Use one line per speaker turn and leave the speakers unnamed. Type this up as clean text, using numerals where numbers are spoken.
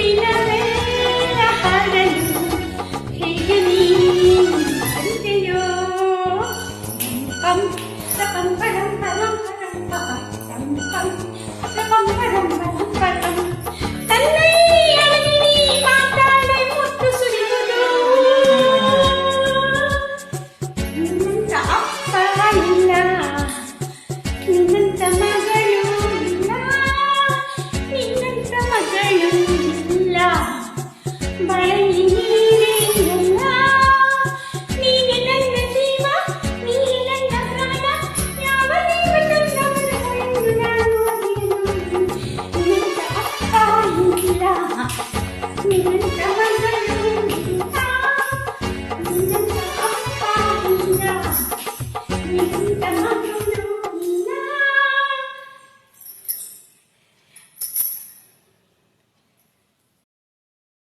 ದಿನವೆಲ್ಲ ಹಾಡಲು ಹೇಗೆ ನೀ ಅಂತೆಯೋ ಪಂ ಪಂ ಪರಂ ಪರಂ ಪರಂ ಪಂ ಪಂ ಪಂ ಪರಂ ಪರಂ ಪರಂ ತನ್ನಯ್ಯನಿಗೆ ನೀ ಮಾತಾಡಿ ಮುತ್ತು ಸುರಿಯುವುದು ನಿನ್ನಂತ ಅಪ್ಪ ಇಲ್ಲ ನಿನ್ನಂತ ಮಗಳು ಇಲ್ಲ ನಿನ್ನಂತ ಮಗಳು ಇಲ್ಲ ಬಾಳಲ್ಲಿ ನೀನೇ ಇಲ್ಲ ನೀನೆ ನನ್ನ ಜೀವ ನೀನೆ ನನ್ನ ಪ್ರಾಣ ಯಾವ ದೇವ ತಂದವನು ಎಂದು ನಾನು ನಿನ್ನಂತ ಅಪ್ಪ ಇಲ್ಲ ನಿನ್ನಂತ